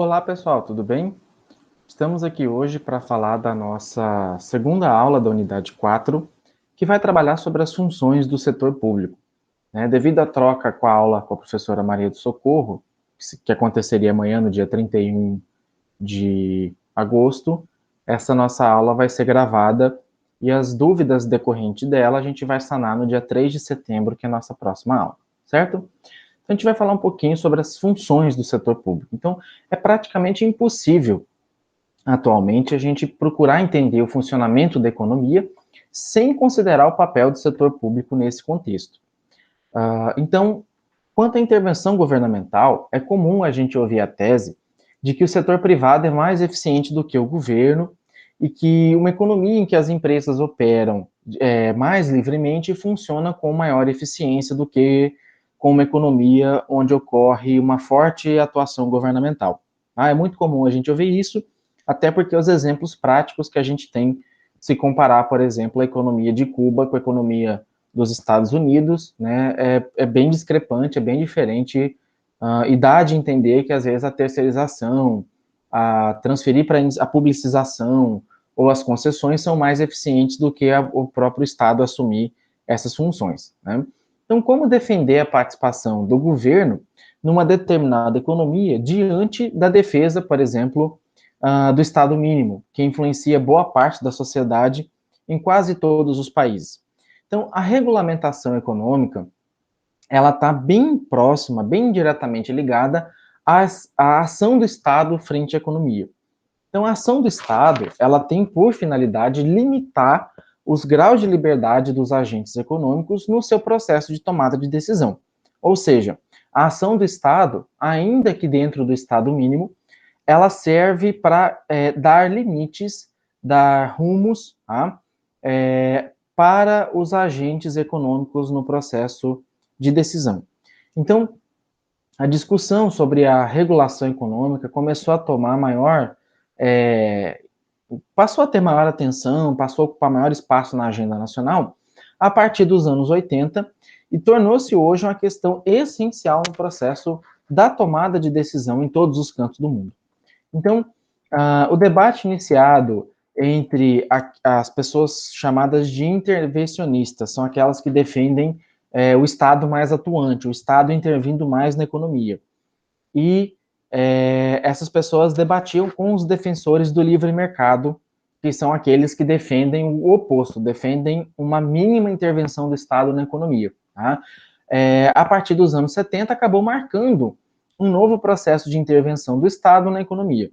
Olá, pessoal, tudo bem? Estamos aqui hoje para falar da nossa segunda aula da unidade 4, que vai trabalhar sobre as funções do setor público. Devido à troca com a aula com a professora Maria do Socorro, que aconteceria amanhã, no dia 31 de agosto, essa nossa aula vai ser gravada e as dúvidas decorrentes dela a gente vai sanar no dia 3 de setembro, que é a nossa próxima aula, certo? Então, a gente vai falar um pouquinho sobre as funções do setor público. Então, é praticamente impossível, atualmente, a gente procurar entender o funcionamento da economia sem considerar o papel do setor público nesse contexto. Então, quanto à intervenção governamental, é comum a gente ouvir a tese de que o setor privado é mais eficiente do que o governo e que uma economia em que as empresas operam mais livremente funciona com maior eficiência do que com uma economia onde ocorre uma forte atuação governamental. É muito comum a gente ouvir isso, até porque os exemplos práticos que a gente tem, se comparar, por exemplo, a economia de Cuba com a economia dos Estados Unidos, né, é bem discrepante, é bem diferente, e dá de entender que, às vezes, a terceirização, a transferir para a publicização ou as concessões são mais eficientes do que o próprio Estado assumir essas funções, né? Então, como defender a participação do governo numa determinada economia diante da defesa, por exemplo, do Estado mínimo, que influencia boa parte da sociedade em quase todos os países? Então, a regulamentação econômica, ela está bem próxima, bem diretamente ligada à ação do Estado frente à economia. Então, a ação do Estado, ela tem por finalidade limitar os graus de liberdade dos agentes econômicos no seu processo de tomada de decisão. Ou seja, a ação do Estado, ainda que dentro do Estado mínimo, ela serve para dar limites, dar rumos, tá? Para os agentes econômicos no processo de decisão. Então, a discussão sobre a regulação econômica começou a tomar passou a ter maior atenção, passou a ocupar maior espaço na agenda nacional a partir dos anos 80 e tornou-se hoje uma questão essencial no processo da tomada de decisão em todos os cantos do mundo. Então, o debate iniciado entre as pessoas chamadas de intervencionistas, são aquelas que defendem o Estado mais atuante, o Estado intervindo mais na economia. E essas pessoas debatiam com os defensores do livre mercado, que são aqueles que defendem o oposto, defendem uma mínima intervenção do Estado na economia. Tá? A partir dos anos 70, acabou marcando um novo processo de intervenção do Estado na economia.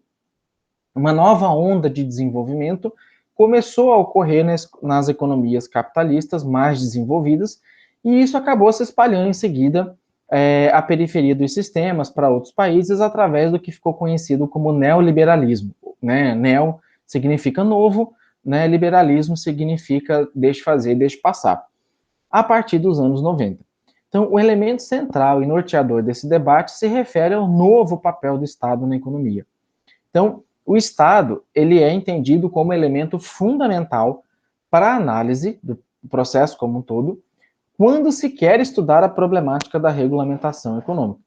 Uma nova onda de desenvolvimento começou a ocorrer nas economias capitalistas mais desenvolvidas, e isso acabou se espalhando em seguida à periferia dos sistemas para outros países através do que ficou conhecido como neoliberalismo. Neo significa novo, liberalismo significa deixe fazer, deixe passar. A partir dos anos 90. Então, o elemento central e norteador desse debate se refere ao novo papel do Estado na economia. Então, o Estado, ele é entendido como elemento fundamental para a análise do processo como um todo, quando se quer estudar a problemática da regulamentação econômica.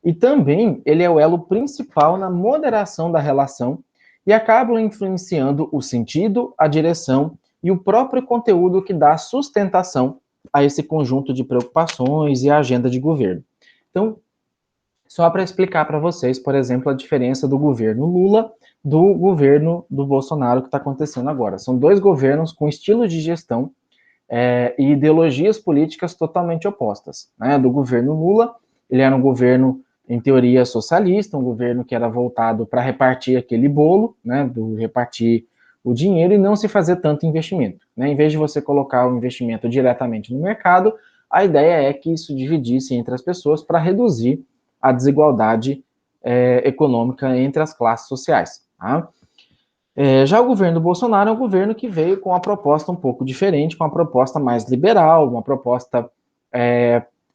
E também ele é o elo principal na moderação da relação e acaba influenciando o sentido, a direção e o próprio conteúdo que dá sustentação a esse conjunto de preocupações e a agenda de governo. Então, só para explicar para vocês, por exemplo, a diferença do governo Lula do governo do Bolsonaro que está acontecendo agora. São dois governos com estilos de gestão e ideologias políticas totalmente opostas. Do governo Lula, ele era um governo, em teoria, socialista, um governo que era voltado para repartir aquele bolo, repartir o dinheiro e não se fazer tanto investimento. Em vez de você colocar o investimento diretamente no mercado, a ideia é que isso dividisse entre as pessoas para reduzir a desigualdade econômica entre as classes sociais. Tá? Já o governo Bolsonaro é um governo que veio com uma proposta um pouco diferente, com uma proposta mais liberal, uma proposta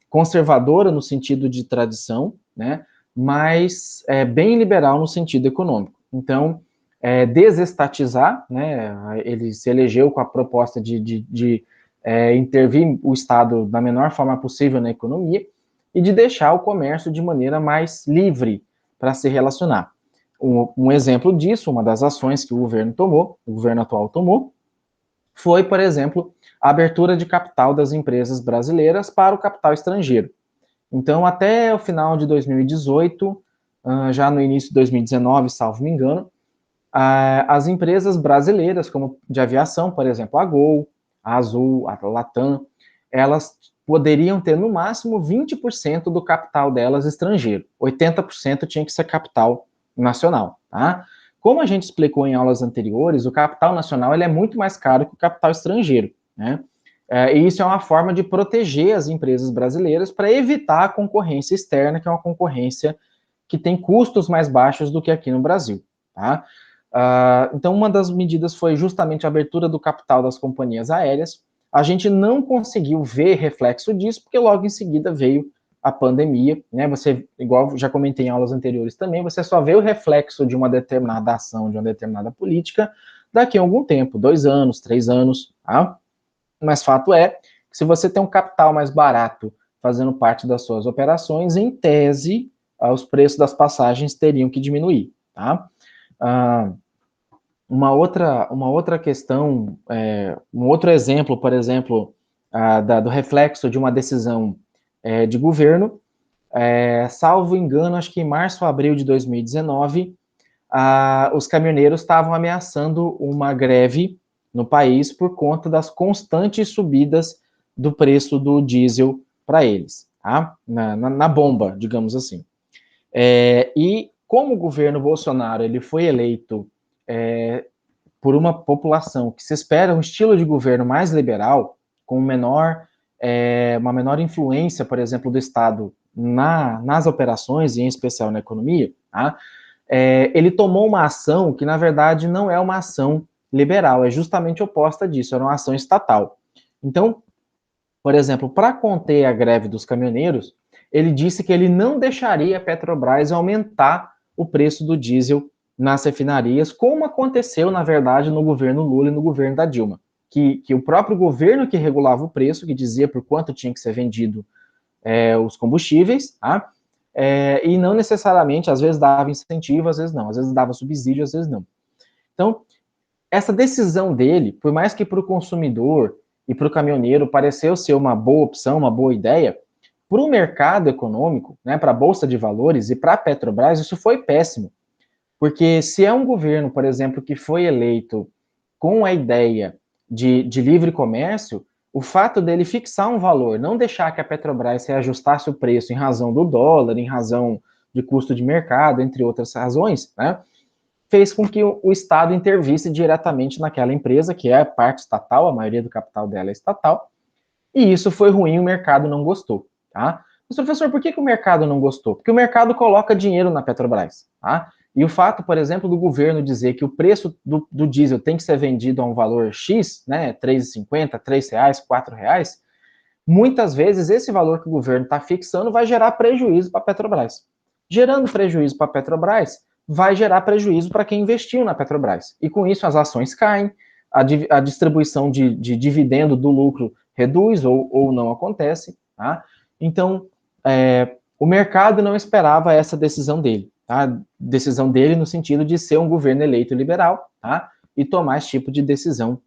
conservadora no sentido de tradição, mas bem liberal no sentido econômico. Então, desestatizar, ele se elegeu com a proposta de intervir o Estado da menor forma possível na economia e de deixar o comércio de maneira mais livre para se relacionar. Um exemplo disso, uma das ações que o governo atual tomou, foi, por exemplo, a abertura de capital das empresas brasileiras para o capital estrangeiro. Então, até o final de 2018, já no início de 2019, salvo me engano, as empresas brasileiras, como de aviação, por exemplo, a Gol, a Azul, a Latam, elas poderiam ter no máximo 20% do capital delas estrangeiro. 80% tinha que ser capital nacional, tá? Como a gente explicou em aulas anteriores, o capital nacional ele é muito mais caro que o capital estrangeiro, né? E isso é uma forma de proteger as empresas brasileiras para evitar a concorrência externa, que é uma concorrência que tem custos mais baixos do que aqui no Brasil, tá? Então, uma das medidas foi justamente a abertura do capital das companhias aéreas. A gente não conseguiu ver reflexo disso, porque logo em seguida veio a pandemia, né? Você, igual já comentei em aulas anteriores também, você só vê o reflexo de uma determinada ação, de uma determinada política, daqui a algum tempo, 2 anos, 3 anos, tá? Mas fato é que se você tem um capital mais barato fazendo parte das suas operações, em tese, os preços das passagens teriam que diminuir, tá? Uma outra questão, um outro exemplo, por exemplo, do reflexo de uma decisão de governo, salvo engano, acho que em março ou abril de 2019, os caminhoneiros estavam ameaçando uma greve no país por conta das constantes subidas do preço do diesel para eles, tá? Na bomba, digamos assim. E como o governo Bolsonaro ele foi eleito por uma população que se espera um estilo de governo mais liberal, com uma menor influência, por exemplo, do Estado nas operações e em especial na economia, tá? Ele tomou uma ação que, na verdade, não é uma ação liberal, é justamente oposta disso, era uma ação estatal. Então, por exemplo, para conter a greve dos caminhoneiros, ele disse que ele não deixaria a Petrobras aumentar o preço do diesel nas refinarias, como aconteceu, na verdade, no governo Lula e no governo da Dilma, que o próprio governo que regulava o preço, que dizia por quanto tinha que ser vendido os combustíveis, tá? E não necessariamente, às vezes dava incentivo, às vezes não, às vezes dava subsídio, às vezes não. Então, essa decisão dele, por mais que para o consumidor e para o caminhoneiro pareceu ser uma boa opção, uma boa ideia, para o mercado econômico, né, para a Bolsa de Valores e para a Petrobras, isso foi péssimo. Porque se é um governo, por exemplo, que foi eleito com a ideia de livre comércio, o fato dele fixar um valor, não deixar que a Petrobras reajustasse o preço em razão do dólar, em razão de custo de mercado, entre outras razões, né, fez com que o Estado intervisse diretamente naquela empresa, que é parte estatal, a maioria do capital dela é estatal, e isso foi ruim, o mercado não gostou, tá? Mas, professor, por que o mercado não gostou? Porque o mercado coloca dinheiro na Petrobras, tá? E o fato, por exemplo, do governo dizer que o preço do diesel tem que ser vendido a um valor X, né, R$3,50, R$3, R$4, muitas vezes esse valor que o governo está fixando vai gerar prejuízo para a Petrobras. Gerando prejuízo para a Petrobras, vai gerar prejuízo para quem investiu na Petrobras. E com isso as ações caem, a distribuição de dividendo do lucro reduz ou não acontece, tá? Então, o mercado não esperava essa decisão dele, tá? Decisão dele no sentido de ser um governo eleito liberal, tá? E tomar esse tipo de decisão.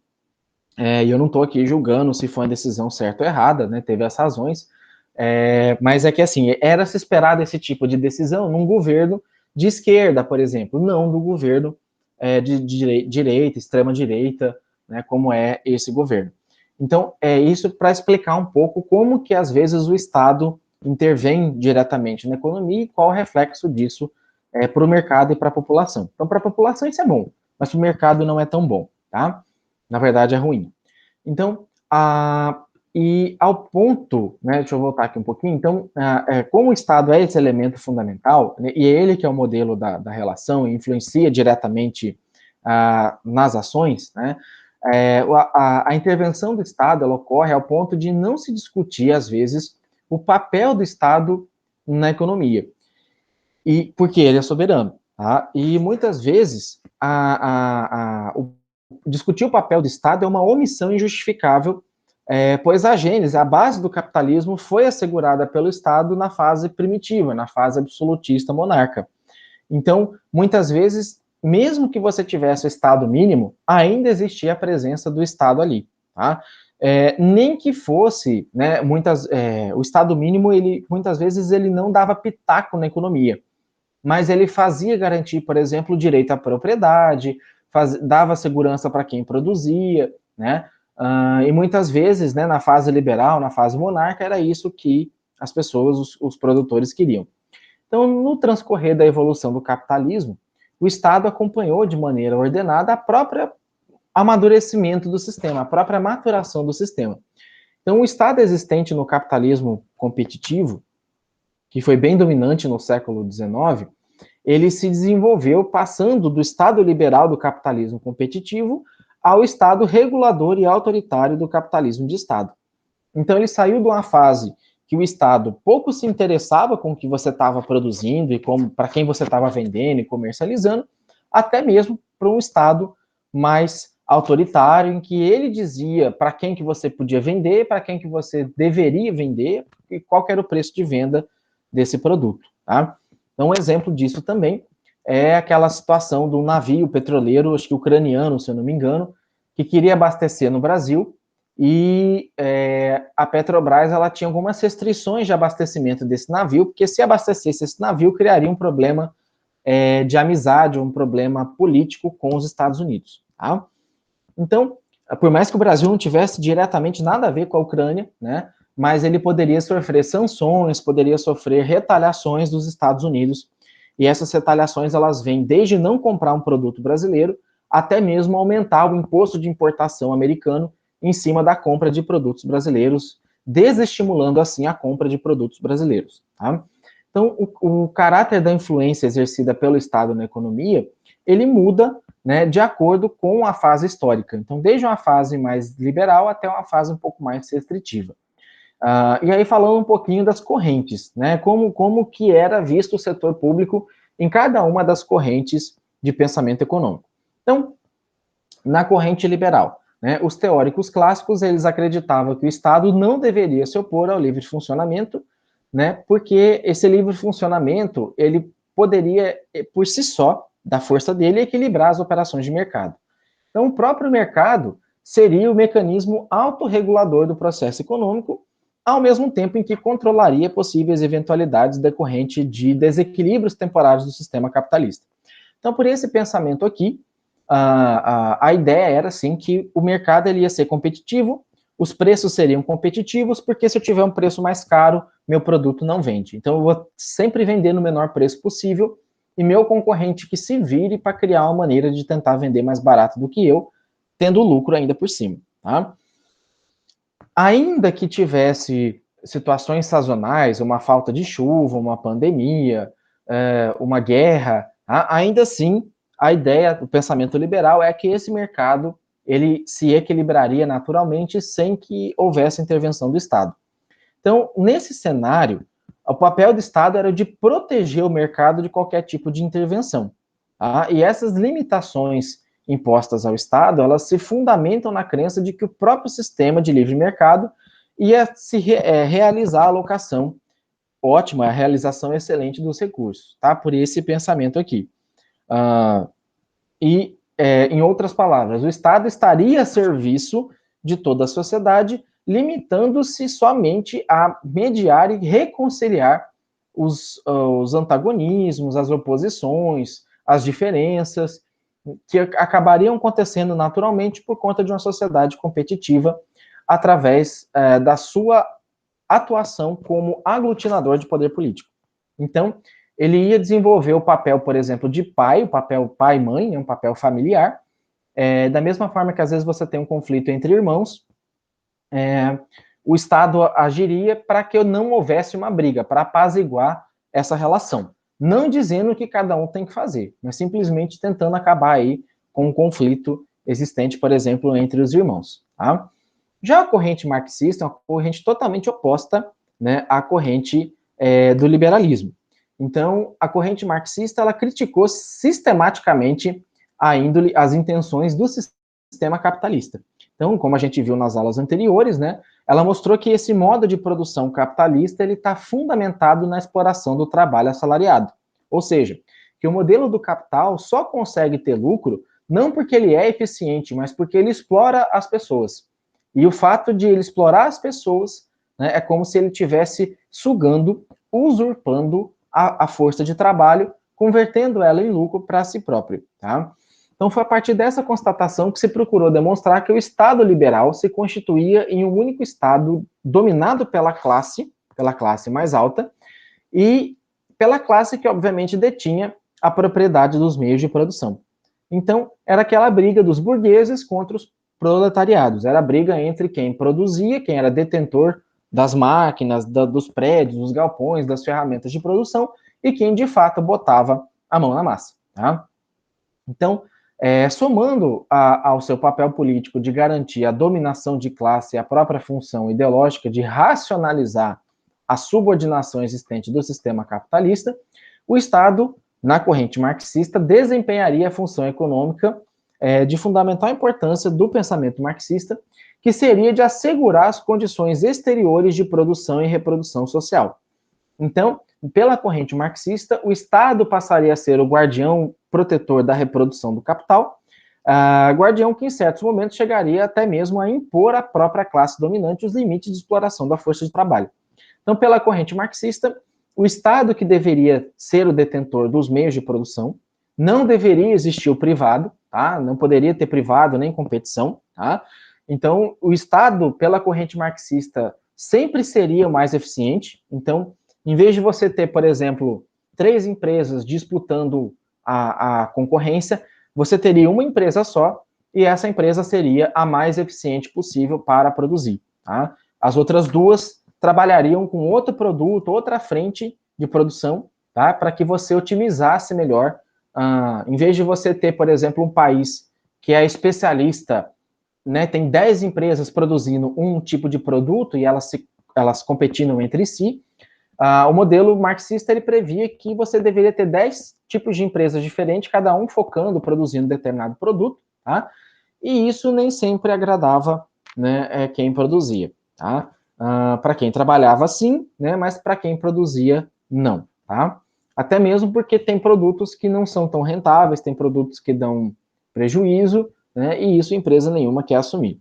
E eu não estou aqui julgando se foi uma decisão certa ou errada, né? Teve as razões, mas é que assim, era se esperar desse tipo de decisão num governo de esquerda, por exemplo, não do governo de direita, extrema direita, né? Como é esse governo. Então, é isso para explicar um pouco como que às vezes o Estado intervém diretamente na economia e qual o reflexo disso para o mercado e para a população. Então, para a população isso é bom, mas para o mercado não é tão bom, tá? Na verdade é ruim. Então, e ao ponto, né, deixa eu voltar aqui um pouquinho, então, como o Estado é esse elemento fundamental, né, e é ele que é o modelo da relação e influencia diretamente nas ações, né, a intervenção do Estado, ela ocorre ao ponto de não se discutir, às vezes, o papel do Estado na economia, e porque ele é soberano, tá? E muitas vezes discutir o papel do Estado é uma omissão injustificável, pois a gênese, a base do capitalismo foi assegurada pelo Estado na fase primitiva, na fase absolutista monarca. Então, muitas vezes, mesmo que você tivesse o Estado mínimo, ainda existia a presença do Estado ali, tá? Nem que fosse, né, o Estado mínimo, muitas vezes ele não dava pitaco na economia, mas ele fazia garantir, por exemplo, o direito à propriedade, dava segurança para quem produzia, né? E muitas vezes, né, na fase liberal, na fase monarca, era isso que as pessoas, os produtores queriam. Então, no transcorrer da evolução do capitalismo, o Estado acompanhou de maneira ordenada a própria amadurecimento do sistema, a própria maturação do sistema. Então, o Estado existente no capitalismo competitivo, que foi bem dominante no século XIX, ele se desenvolveu passando do Estado liberal do capitalismo competitivo ao Estado regulador e autoritário do capitalismo de Estado. Então, ele saiu de uma fase que o Estado pouco se interessava com o que você estava produzindo e para quem você estava vendendo e comercializando, até mesmo para um Estado mais autoritário, em que ele dizia para quem que você podia vender, para quem que você deveria vender e qual era o preço de venda desse produto. Tá? Então, um exemplo disso também é aquela situação do navio petroleiro, acho que ucraniano, se eu não me engano, que queria abastecer no Brasil, e a Petrobras ela tinha algumas restrições de abastecimento desse navio, porque se abastecesse esse navio, criaria um problema de amizade, um problema político com os Estados Unidos. Tá? Então, por mais que o Brasil não tivesse diretamente nada a ver com a Ucrânia, né, mas ele poderia sofrer sanções, poderia sofrer retaliações dos Estados Unidos, e essas retaliações elas vêm desde não comprar um produto brasileiro, até mesmo aumentar o imposto de importação americano em cima da compra de produtos brasileiros, desestimulando assim a compra de produtos brasileiros. Tá? Então, o caráter da influência exercida pelo Estado na economia, ele muda, né, de acordo com a fase histórica. Então, desde uma fase mais liberal até uma fase um pouco mais restritiva. E aí, falando um pouquinho das correntes, né, como que era visto o setor público em cada uma das correntes de pensamento econômico. Então, na corrente liberal, né, os teóricos clássicos, eles acreditavam que o Estado não deveria se opor ao livre funcionamento, né, porque esse livre funcionamento, ele poderia, por si só, da força dele, equilibrar as operações de mercado. Então, o próprio mercado seria o mecanismo autorregulador do processo econômico, ao mesmo tempo em que controlaria possíveis eventualidades decorrentes de desequilíbrios temporários do sistema capitalista. Então, por esse pensamento aqui, a ideia era, assim, que o mercado ele ia ser competitivo, os preços seriam competitivos, porque se eu tiver um preço mais caro, meu produto não vende. Então, eu vou sempre vender no menor preço possível, e meu concorrente que se vire para criar uma maneira de tentar vender mais barato do que eu, tendo lucro ainda por cima. Tá? Ainda que tivesse situações sazonais, uma falta de chuva, uma pandemia, uma guerra, ainda assim, a ideia, o pensamento liberal é que esse mercado ele se equilibraria naturalmente sem que houvesse intervenção do Estado. Então, nesse cenário, o papel do Estado era de proteger o mercado de qualquer tipo de intervenção. Tá? E essas limitações impostas ao Estado, elas se fundamentam na crença de que o próprio sistema de livre mercado ia realizar a alocação ótima, a realização excelente dos recursos, tá? Por esse pensamento aqui. Em outras palavras, o Estado estaria a serviço de toda a sociedade, limitando-se somente a mediar e reconciliar os antagonismos, as oposições, as diferenças, que acabariam acontecendo naturalmente por conta de uma sociedade competitiva através da sua atuação como aglutinador de poder político. Então, ele ia desenvolver o papel, por exemplo, de pai, o papel pai-mãe, um papel familiar, da mesma forma que às vezes você tem um conflito entre irmãos, o Estado agiria para que não houvesse uma briga, para apaziguar essa relação. Não dizendo o que cada um tem que fazer, mas simplesmente tentando acabar aí com um conflito existente, por exemplo, entre os irmãos. Tá? Já a corrente marxista é uma corrente totalmente oposta, né, à corrente do liberalismo. Então, a corrente marxista ela criticou sistematicamente a índole, as intenções do sistema capitalista. Então, como a gente viu nas aulas anteriores, né, ela mostrou que esse modo de produção capitalista ele está fundamentado na exploração do trabalho assalariado. Ou seja, que o modelo do capital só consegue ter lucro não porque ele é eficiente, mas porque ele explora as pessoas. E o fato de ele explorar as pessoas, né, é como se ele estivesse sugando, usurpando a força de trabalho, convertendo ela em lucro para si próprio. Tá? Então, foi a partir dessa constatação que se procurou demonstrar que o Estado liberal se constituía em um único Estado dominado pela classe mais alta, e pela classe que, obviamente, detinha a propriedade dos meios de produção. Então, era aquela briga dos burgueses contra os proletariados, era a briga entre quem produzia, quem era detentor das máquinas, dos prédios, dos galpões, das ferramentas de produção, e quem, de fato, botava a mão na massa. Tá? Então, somando ao seu papel político de garantir a dominação de classe e a própria função ideológica de racionalizar a subordinação existente do sistema capitalista, o Estado, na corrente marxista, desempenharia a função econômica de fundamental importância do pensamento marxista, que seria de assegurar as condições exteriores de produção e reprodução social. Então, pela corrente marxista, o Estado passaria a ser o guardião protetor da reprodução do capital, guardião que em certos momentos chegaria até mesmo a impor à própria classe dominante os limites de exploração da força de trabalho. Então, pela corrente marxista, o Estado que deveria ser o detentor dos meios de produção, não deveria existir o privado, tá? Não poderia ter privado nem competição, tá? Então, o Estado, pela corrente marxista, sempre seria o mais eficiente. Então, em vez de você ter, por exemplo, 3 empresas disputando a concorrência, você teria uma empresa só, e essa empresa seria a mais eficiente possível para produzir, tá? As outras 2 trabalhariam com outro produto, outra frente de produção, tá? Para que você otimizasse melhor. Em vez de você ter, por exemplo, um país que é especialista, né, tem 10 empresas produzindo um tipo de produto e elas competindo entre si, o modelo marxista ele previa que você deveria ter 10 tipos de empresas diferentes, cada um focando, produzindo determinado produto, tá? E isso nem sempre agradava, né, quem produzia, tá? Para quem trabalhava, sim, né, mas para quem produzia, não, tá? Até mesmo porque tem produtos que não são tão rentáveis, tem produtos que dão prejuízo, né, e isso empresa nenhuma quer assumir.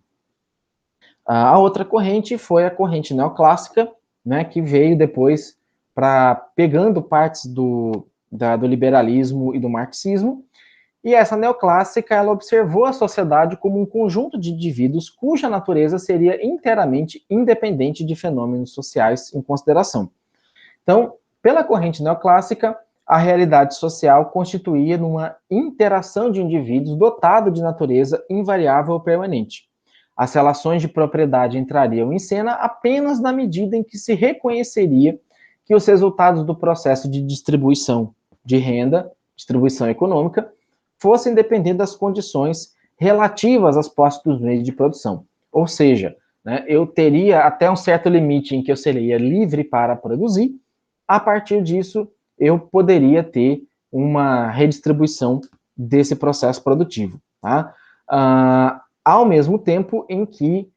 A outra corrente foi a corrente neoclássica, né, que veio depois pegando partes do liberalismo e do marxismo, e essa neoclássica, ela observou a sociedade como um conjunto de indivíduos cuja natureza seria inteiramente independente de fenômenos sociais em consideração. Então, pela corrente neoclássica, a realidade social constituía numa interação de indivíduos dotado de natureza invariável ou permanente. As relações de propriedade entrariam em cena apenas na medida em que se reconheceria que os resultados do processo de distribuição de renda, distribuição econômica, fossem depender das condições relativas às posses dos meios de produção. Ou seja, né, eu teria até um certo limite em que eu seria livre para produzir, a partir disso eu poderia ter uma redistribuição desse processo produtivo. Tá? Ao mesmo tempo em que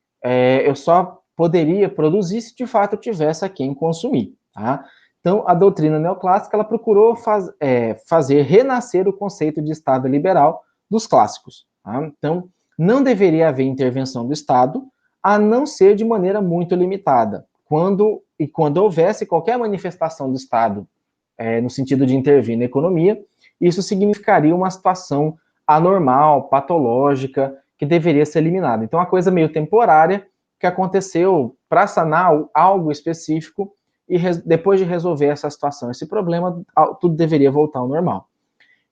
eu só poderia produzir se de fato eu tivesse a quem consumir. Tá? Então, a doutrina neoclássica ela procurou fazer renascer o conceito de Estado liberal dos clássicos. Tá? Então, não deveria haver intervenção do Estado, a não ser de maneira muito limitada. Quando houvesse qualquer manifestação do Estado no sentido de intervir na economia, isso significaria uma situação anormal, patológica, que deveria ser eliminada. Então, uma coisa meio temporária que aconteceu para sanar algo específico, e depois de resolver essa situação, esse problema, tudo deveria voltar ao normal.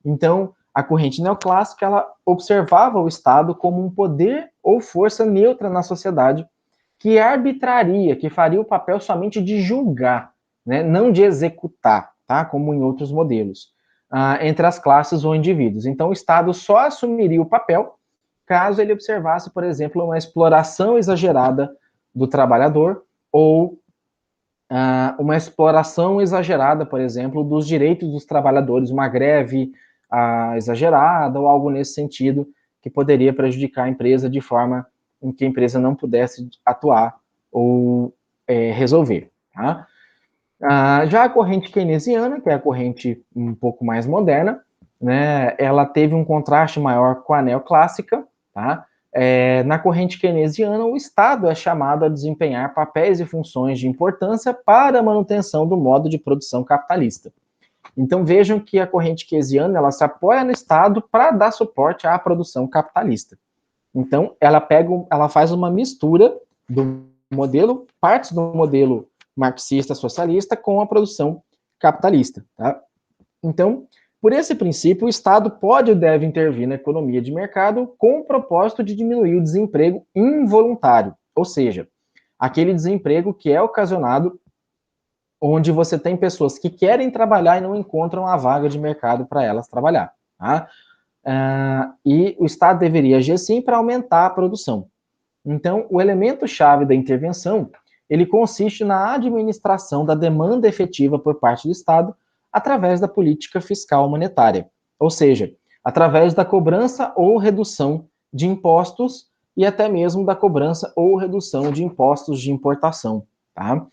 Então, a corrente neoclássica, ela observava o Estado como um poder ou força neutra na sociedade, que arbitraria, que faria o papel somente de julgar, né, não de executar, tá, como em outros modelos, entre as classes ou indivíduos. Então, o Estado só assumiria o papel caso ele observasse, por exemplo, uma exploração exagerada do trabalhador ou uma exploração exagerada, por exemplo, dos direitos dos trabalhadores, uma greve exagerada ou algo nesse sentido que poderia prejudicar a empresa de forma em que a empresa não pudesse atuar ou resolver. Tá? Já a corrente keynesiana, que é a corrente um pouco mais moderna, né, ela teve um contraste maior com a neoclássica, tá? Na corrente keynesiana, o Estado é chamado a desempenhar papéis e funções de importância para a manutenção do modo de produção capitalista. Então vejam que a corrente keynesiana ela se apoia no Estado para dar suporte à produção capitalista. Então ela faz uma mistura do modelo, partes do modelo marxista socialista com a produção capitalista, tá? Então, por esse princípio, o Estado pode e deve intervir na economia de mercado com o propósito de diminuir o desemprego involuntário, ou seja, aquele desemprego que é ocasionado onde você tem pessoas que querem trabalhar e não encontram a vaga de mercado para elas trabalhar. Tá? E o Estado deveria agir assim para aumentar a produção. Então, o elemento-chave da intervenção, ele consiste na administração da demanda efetiva por parte do Estado através da política fiscal monetária, ou seja, através da cobrança ou redução de impostos e até mesmo da cobrança ou redução de impostos de importação. Tá?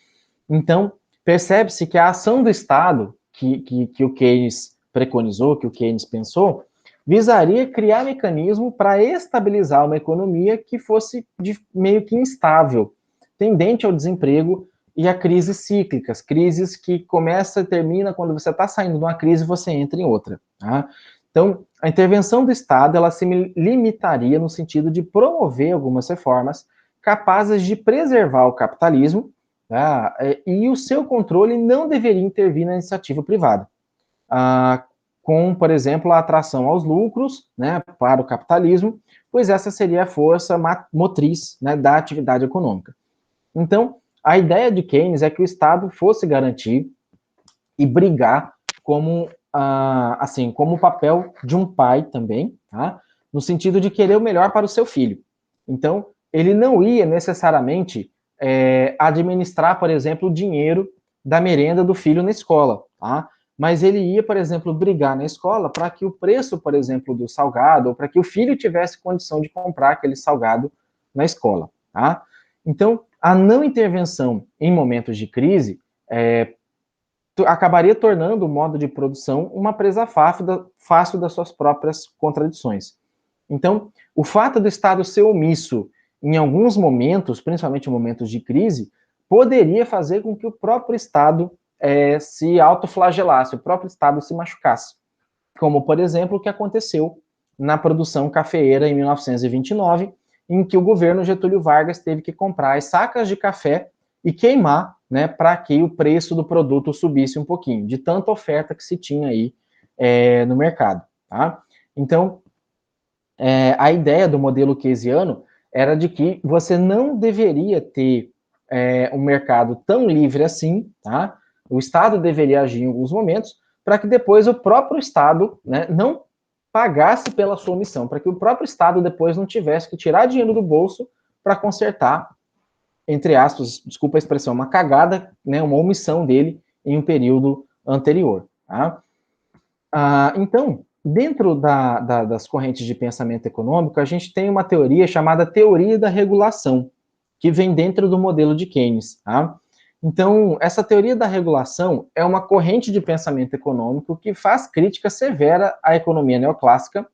Então, percebe-se que a ação do Estado, que o Keynes preconizou, que o Keynes pensou, visaria criar mecanismo para estabilizar uma economia que fosse meio que instável, tendente ao desemprego e a crises cíclicas, crises que começa e termina quando você está saindo de uma crise, você entra em outra. Tá? Então, a intervenção do Estado ela se limitaria no sentido de promover algumas reformas capazes de preservar o capitalismo, tá? E o seu controle não deveria intervir na iniciativa privada. Com, por exemplo, a atração aos lucros, né, para o capitalismo, pois essa seria a força motriz, né, da atividade econômica. Então, a ideia de Keynes é que o Estado fosse garantir e brigar como, assim, como o papel de um pai também, tá? No sentido de querer o melhor para o seu filho. Então, ele não ia necessariamente administrar, por exemplo, o dinheiro da merenda do filho na escola, tá? Mas ele ia, por exemplo, brigar na escola para que o preço, por exemplo, do salgado, ou para que o filho tivesse condição de comprar aquele salgado na escola, tá? Então, a não intervenção em momentos de crise acabaria tornando o modo de produção uma presa fácil das suas próprias contradições. Então, o fato do Estado ser omisso em alguns momentos, principalmente em momentos de crise, poderia fazer com que o próprio Estado se autoflagelasse, o próprio Estado se machucasse. Como, por exemplo, o que aconteceu na produção cafeeira em 1929, em que o governo Getúlio Vargas teve que comprar as sacas de café e queimar, né, para que o preço do produto subisse um pouquinho, de tanta oferta que se tinha aí no mercado. Tá? Então, a ideia do modelo keynesiano era de que você não deveria ter um mercado tão livre assim, tá? O Estado deveria agir em alguns momentos para que depois o próprio Estado, né, não pagasse pela sua omissão, para que o próprio Estado depois não tivesse que tirar dinheiro do bolso para consertar, entre aspas, desculpa a expressão, uma cagada, né, uma omissão dele em um período anterior. Tá? Então, dentro das correntes de pensamento econômico, a gente tem uma teoria chamada teoria da regulação, que vem dentro do modelo de Keynes. Tá? Então, essa teoria da regulação é uma corrente de pensamento econômico que faz crítica severa à economia neoclássica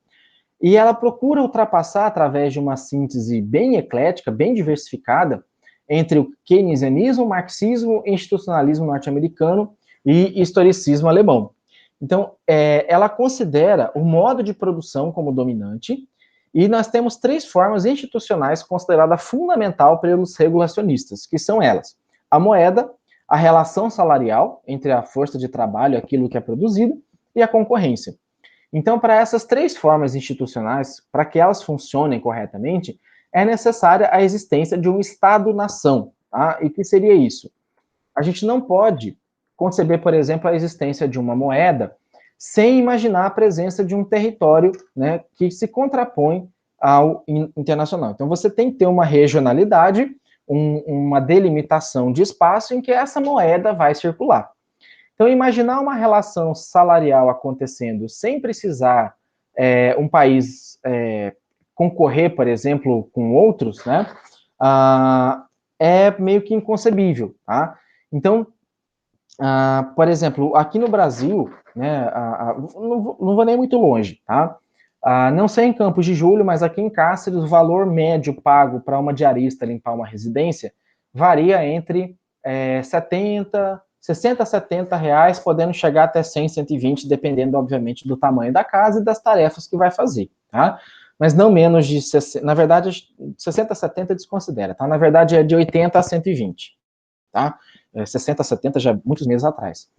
e ela procura ultrapassar, através de uma síntese bem eclética, bem diversificada, entre o keynesianismo, marxismo, institucionalismo norte-americano e historicismo alemão. Então, ela considera o modo de produção como dominante, e nós temos três formas institucionais consideradas fundamental pelos regulacionistas, que são elas: a moeda, a relação salarial entre a força de trabalho, aquilo que é produzido, e a concorrência. Então, para essas três formas institucionais, para que elas funcionem corretamente, é necessária a existência de um Estado-nação. Tá? E o que seria isso? A gente não pode conceber, por exemplo, a existência de uma moeda sem imaginar a presença de um território, né, que se contrapõe ao internacional. Então, você tem que ter uma regionalidade, uma delimitação de espaço em que essa moeda vai circular. Então, imaginar uma relação salarial acontecendo sem precisar um país concorrer, por exemplo, com outros, né, é meio que inconcebível. Tá? Então, Por exemplo, aqui no Brasil, né, não vou nem muito longe, tá? Não sei em Campos de Julho, mas aqui em Cáceres, o valor médio pago para uma diarista limpar uma residência varia entre 60 a 70 reais, podendo chegar até 100, 120, dependendo, obviamente, do tamanho da casa e das tarefas que vai fazer, tá? Mas não menos de 60, na verdade, 60 a 70 desconsidera, tá? Na verdade, é de 80 a 120, tá? 60 a 70 já muitos meses atrás.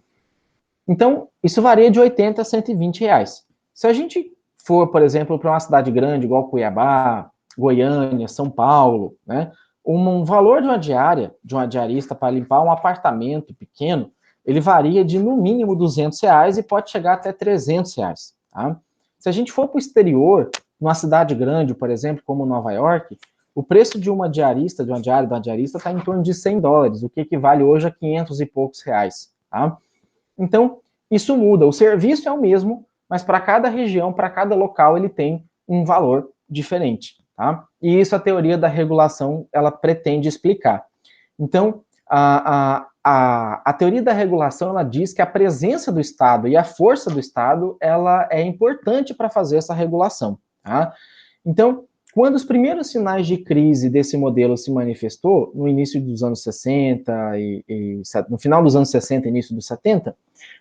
Então, isso varia de 80 a 120 reais. Se a gente for, por exemplo, para uma cidade grande, igual Cuiabá, Goiânia, São Paulo, né, um valor de uma diária, de uma diarista para limpar um apartamento pequeno, ele varia de no mínimo 200 reais e pode chegar até 300 reais. Tá? Se a gente for para o exterior, numa cidade grande, por exemplo, como Nova York, o preço de uma diarista, de uma diarista, está em torno de 100 dólares, o que equivale hoje a 500 e poucos reais. Tá? Então, isso muda. O serviço é o mesmo, mas para cada região, para cada local, ele tem um valor diferente. Tá? E isso a teoria da regulação ela pretende explicar. Então, a teoria da regulação ela diz que a presença do Estado e a força do Estado ela é importante para fazer essa regulação. Tá? Então, quando os primeiros sinais de crise desse modelo se manifestou, no início dos anos 60 no final dos anos 60 início dos 70,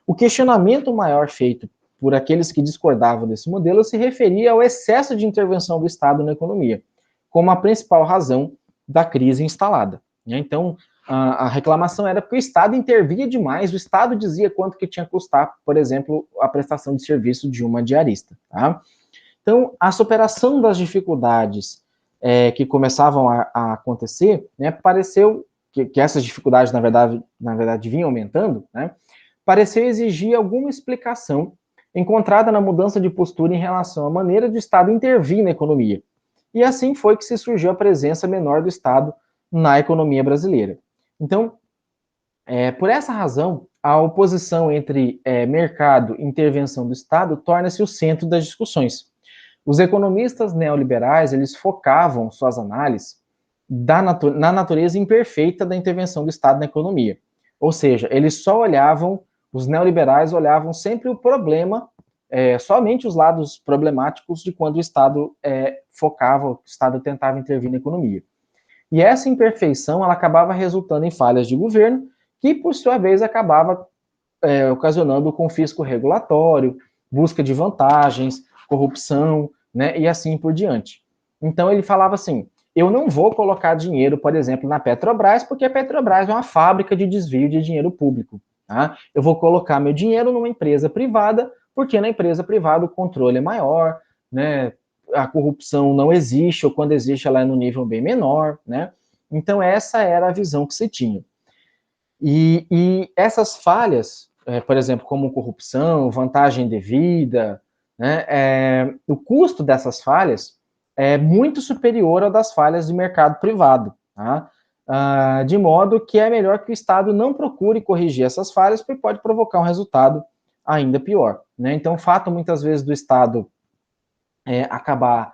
o questionamento maior feito por aqueles que discordavam desse modelo se referia ao excesso de intervenção do Estado na economia, como a principal razão da crise instalada. Então, a reclamação era porque o Estado intervia demais, o Estado dizia quanto que tinha que custar, por exemplo, a prestação de serviço de uma diarista. Tá? Então, a superação das dificuldades que começavam a acontecer, né, pareceu que essas dificuldades, na verdade vinham aumentando, né, pareceu exigir alguma explicação encontrada na mudança de postura em relação à maneira do Estado intervir na economia. E assim foi que se surgiu a presença menor do Estado na economia brasileira. Então, por essa razão, a oposição entre mercado e intervenção do Estado torna-se o centro das discussões. Os economistas neoliberais, eles focavam suas análises na natureza imperfeita da intervenção do Estado na economia. Ou seja, eles só olhavam, os neoliberais olhavam sempre o problema, somente os lados problemáticos de quando o Estado focava, o Estado tentava intervir na economia. E essa imperfeição, ela acabava resultando em falhas de governo, que, por sua vez, acabava ocasionando o confisco regulatório, busca de vantagens, corrupção, né, e assim por diante. Então ele falava assim, eu não vou colocar dinheiro, por exemplo, na Petrobras, porque a Petrobras é uma fábrica de desvio de dinheiro público. Tá? Eu vou colocar meu dinheiro numa empresa privada, porque na empresa privada o controle é maior, né, a corrupção não existe, ou quando existe ela é no nível bem menor, né? Então essa era a visão que se tinha. E essas falhas, por exemplo, como corrupção, vantagem devida, né, o custo dessas falhas é muito superior ao das falhas do mercado privado, tá? De modo que é melhor que o Estado não procure corrigir essas falhas, porque pode provocar um resultado ainda pior. Né? Então, o fato, muitas vezes, do Estado acabar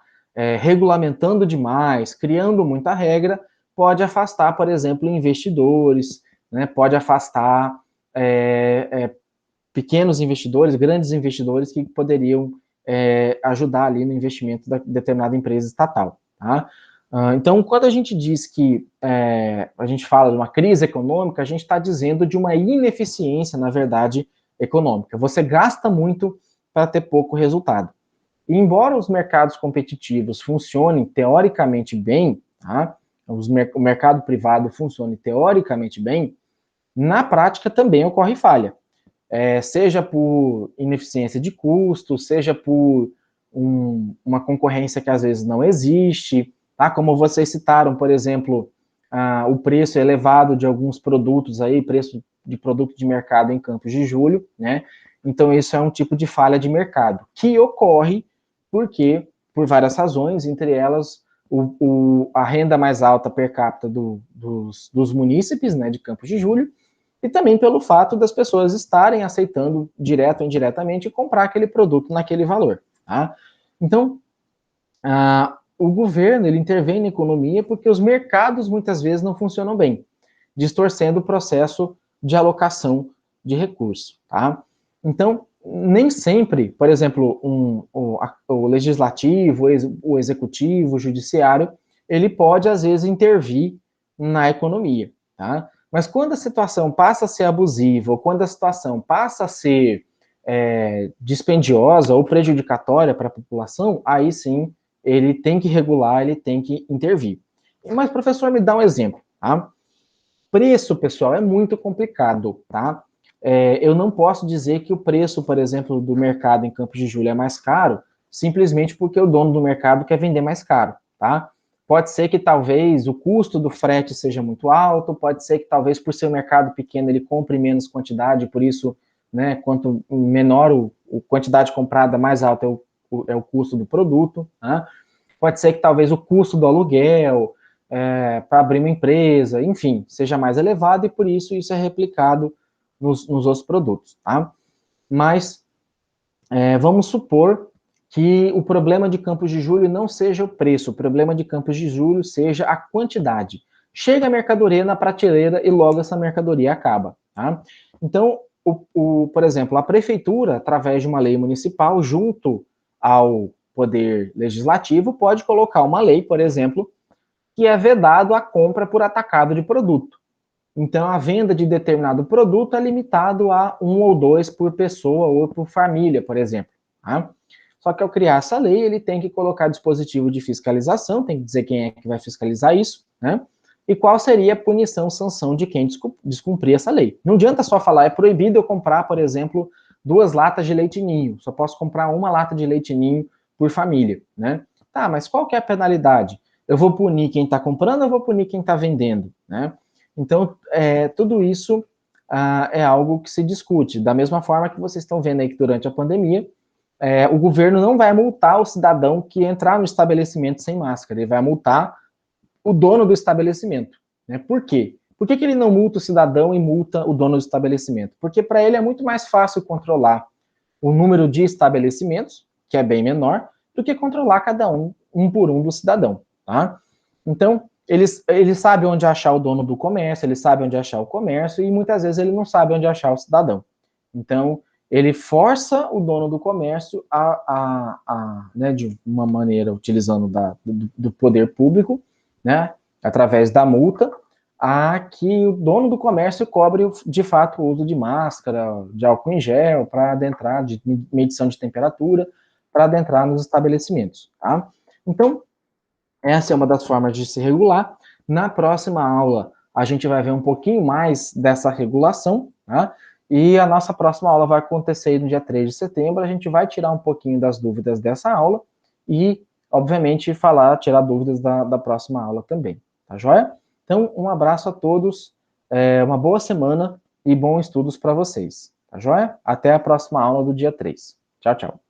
regulamentando demais, criando muita regra, pode afastar, por exemplo, investidores, né, pode afastar pequenos investidores, grandes investidores que poderiam ajudar ali no investimento da determinada empresa estatal. Tá? Então, quando a gente diz que a gente fala de uma crise econômica, a gente está dizendo de uma ineficiência, na verdade, econômica. Você gasta muito para ter pouco resultado. E embora os mercados competitivos funcionem teoricamente bem, tá? O mercado privado funcione teoricamente bem, na prática também ocorre falha. Seja por ineficiência de custo, seja por uma concorrência que às vezes não existe, tá? Como vocês citaram, por exemplo, o preço elevado de alguns produtos aí, preço de produto de mercado em Campos de Julho, né? Então isso é um tipo de falha de mercado, que ocorre porque, por várias razões, entre elas a renda mais alta per capita dos munícipes, né, de Campos de Julho, e também pelo fato das pessoas estarem aceitando, direto ou indiretamente, comprar aquele produto naquele valor. Tá? Então, o governo ele intervém na economia porque os mercados muitas vezes não funcionam bem, distorcendo o processo de alocação de recurso, tá? Então, nem sempre, por exemplo, o legislativo, o executivo, o judiciário, ele pode, às vezes, intervir na economia, tá? Mas quando a situação passa a ser abusiva, ou quando a situação passa a ser dispendiosa ou prejudicatória para a população, aí sim ele tem que regular, ele tem que intervir. Mas, professor, me dá um exemplo, tá? Preço, pessoal, é muito complicado, tá? Eu não posso dizer que o preço, por exemplo, do mercado em Campos de Julho é mais caro, simplesmente porque o dono do mercado quer vender mais caro, tá? Pode ser que talvez o custo do frete seja muito alto, pode ser que talvez por ser um mercado pequeno ele compre menos quantidade, por isso, né, quanto menor a quantidade comprada, mais alto é o custo do produto, tá? Pode ser que talvez o custo do aluguel, para abrir uma empresa, enfim, seja mais elevado e por isso é replicado nos outros produtos, tá? Mas vamos supor que o problema de Campos de Julho não seja o preço, o problema de Campos de Julho seja a quantidade. Chega a mercadoria na prateleira e logo essa mercadoria acaba, tá? Então, por exemplo, a prefeitura, através de uma lei municipal, junto ao poder legislativo, pode colocar uma lei, por exemplo, que é vedado a compra por atacado de produto. Então, a venda de determinado produto é limitado a 1 ou 2 por pessoa ou por família, por exemplo. Tá? Só que ao criar essa lei, ele tem que colocar dispositivo de fiscalização, tem que dizer quem é que vai fiscalizar isso, né? E qual seria a punição, sanção de quem descumprir essa lei. Não adianta só falar, é proibido eu comprar, por exemplo, 2 latas de leite ninho, só posso comprar 1 lata de leite ninho por família, né? Tá, mas qual que é a penalidade? Eu vou punir quem está comprando ou eu vou punir quem está vendendo, né? Então, tudo isso é algo que se discute. Da mesma forma que vocês estão vendo aí que durante a pandemia, o governo não vai multar o cidadão que entrar no estabelecimento sem máscara, ele vai multar o dono do estabelecimento. Né? Por quê? Por que ele não multa o cidadão e multa o dono do estabelecimento? Porque para ele é muito mais fácil controlar o número de estabelecimentos, que é bem menor, do que controlar cada um por um do cidadão. Tá? Então, ele sabe onde achar o dono do comércio, ele sabe onde achar o comércio, e muitas vezes ele não sabe onde achar o cidadão. Então, ele força o dono do comércio né, de uma maneira, utilizando do poder público, né, através da multa, a que o dono do comércio cobre, de fato, o uso de máscara, de álcool em gel, para adentrar, de medição de temperatura, para adentrar nos estabelecimentos. Tá? Então, essa é uma das formas de se regular. Na próxima aula, a gente vai ver um pouquinho mais dessa regulação, tá? E a nossa próxima aula vai acontecer no dia 3 de setembro. A gente vai tirar um pouquinho das dúvidas dessa aula e, obviamente, tirar dúvidas da próxima aula também. Tá joia? Então, um abraço a todos, uma boa semana e bons estudos para vocês. Tá joia? Até a próxima aula do dia 3. Tchau, tchau.